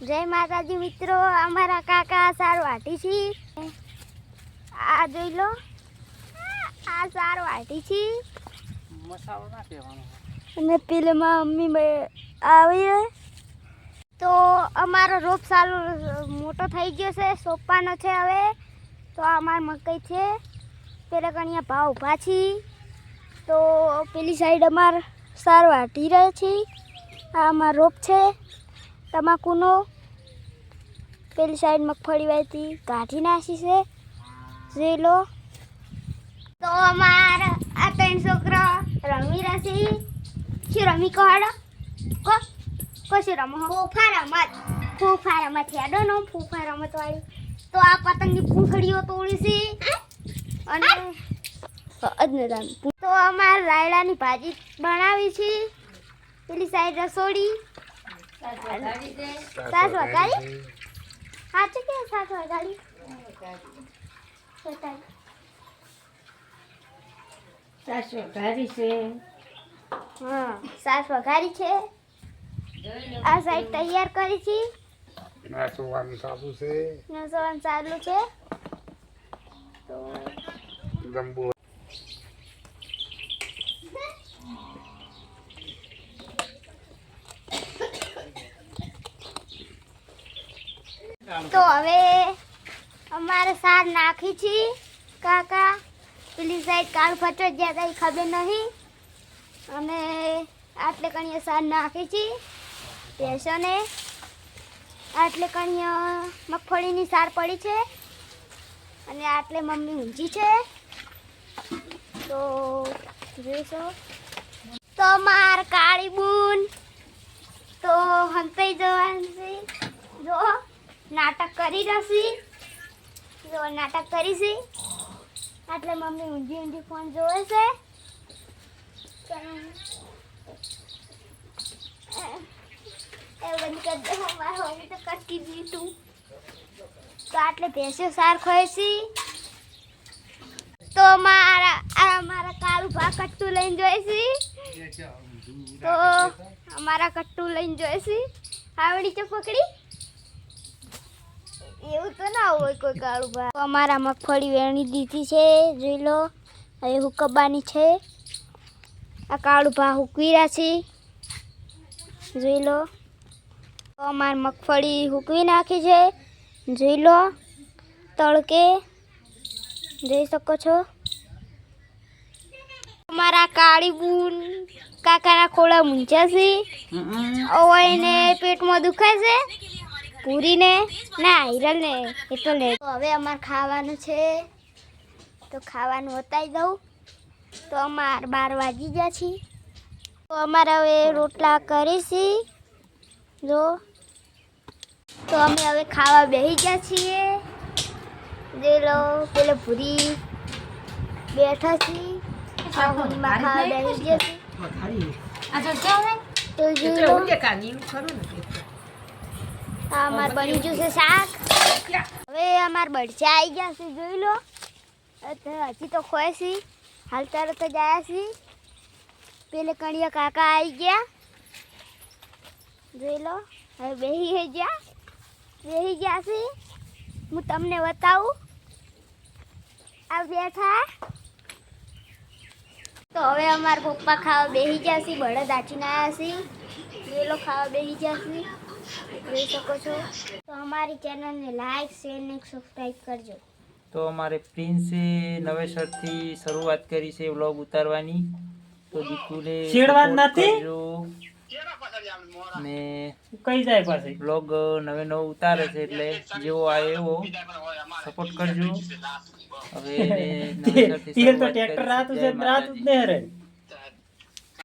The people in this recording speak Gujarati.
જય માતાજી મિત્રો, અમારા કાકા સાર વાટી છે. આ જોઈ લો, આ સાર વાટી છે. મસાલો ના કહેવાનો. અને પેલેમાં મમ્મી આવી તો અમારો રોપ સારો મોટો થઈ ગયો છે, સોંપવાનો છે. હવે તો અમાર મકઈ છે, પેલા કણિયા ભાવ ઊભા છે. તો પેલી સાઈડ અમાર સાર વાટી રહે છે. આ અમાર રોપ છે તમાકુનો. પેલી સાઈડ મગફળી વાવી કાઢી નાખી છે, જોઈ લો. તો અમારા આ 3 છોકરા રમી રહ્યા છે. શું રમી કહો? કશું રમો? ફૂફા રમત હેડો નો ફૂફા રમત વાળી. તો આ પતંગની પૂંછડીઓ તોડી છે અને તો અમારે રાયડાની ભાજી બનાવી છે. પેલી સાઈડ રસોડી સાસ વઘારી. સાચું કે સાસ વઘારી? સાસ વઘારી છે. હા, સાસ વઘારી છે. આ સાઈડ તૈયાર કરી છે. નાસવાનું ચાલુ છે. નસવાનું ચાલુ છે. તો જંબુ તો હવે અમારે સાર નાખી છે. કાકા પેલી સાઈડ કાળ ફચો જ્યાં ખબર નહીં. અને આટલે કણીએ સાર નાખી છે ભેંસોને. આટલે કણીએ મગફળીની સાર પડી છે અને આટલે મમ્મી ઊંઘી છે. તો જોઈશો તો માર કાળી બૂન તો હંતાઈ જવાનું છે. જો નાટક કરી રસી, જો નાટક કરી છે. આટલે મમ્મી ઊંધી ઊંધી ફોન જોવે છે. એવું બંધ કરી દે, મારા મમ્મી તો કરતી જ તું. તો આટલે ભેંસો સાર ખોય છે. તો મારા કાળું ભા કટ્ટું લઈને જોઈ છે. તો અમારા કટ્ટું લઈને જોઈ છે. આવડી છે પકડી. એવું તો ના હોય કોઈ કાળું ભા. તો અમારા મગફળી વેણી દીધી છે, જોઈ લો. હવે હુકવવાની છે. આ કાળું ભા હુકવી રહ્યા છે, જોઈ લો. તો અમારી મગફળી હુકવી નાખી છે, જોઈ લો. તડકે જોઈ શકો છો. અમારા કાળી બૂન કાકાના ખોળા મૂંઝ્યા છે. ઓવાઈને પેટમાં દુખાય છે. પૂરીને ના હિરલને એટલે. તો હવે અમારે ખાવાનું છે, તો ખાવાનું બતાવી દઉં. તો અમારે 12 વાગી ગયા છે. તો અમારે હવે રોટલા કરીશી, જો. તો અમે હવે ખાવા બેસી ગયા છીએ. જોઈ લો, પેલે ભૂરી બેઠા છીએ. ખાવા બેસી ગયા છીએ. તો જોઈ લો, અમારે બની ગયું છે શાક. હવે અમારે બળચા આવી ગયા છે, જોઈ લો. હજી તો ખોય છે, હાલ તરત જ આવ્યા છે. પેલે કણિયા કાકા આવી ગયા, જોઈ લો. હવે બેસી ગયા છે. હું તમને બતાવું. આ બેઠા. તો હવે અમારા પપ્પા ખાવા બેસી ગયા છે. બળદ આચીને આવ્યા છે, જોઈ લો. ખાવા બેસી ગયા છે, જોઈ શકો છો. તો અમારી ચેનલને લાઈક શેર ને સબસ્ક્રાઈબ કરજો. તો અમારે પ્રિન્સે નવેસરથી શરૂઆત કરી છે વ્લોગ ઉતારવાની. તો દીકુને છેડવાન નથી ને કઈ જાય પાસે વ્લોગ નવો ઉતારે છે, એટલે જેવો આવે એવો સપોર્ટ કરજો. હવે તેલ તો ટ્રેક્ટર રાતું છે, રાતું જ ને રે.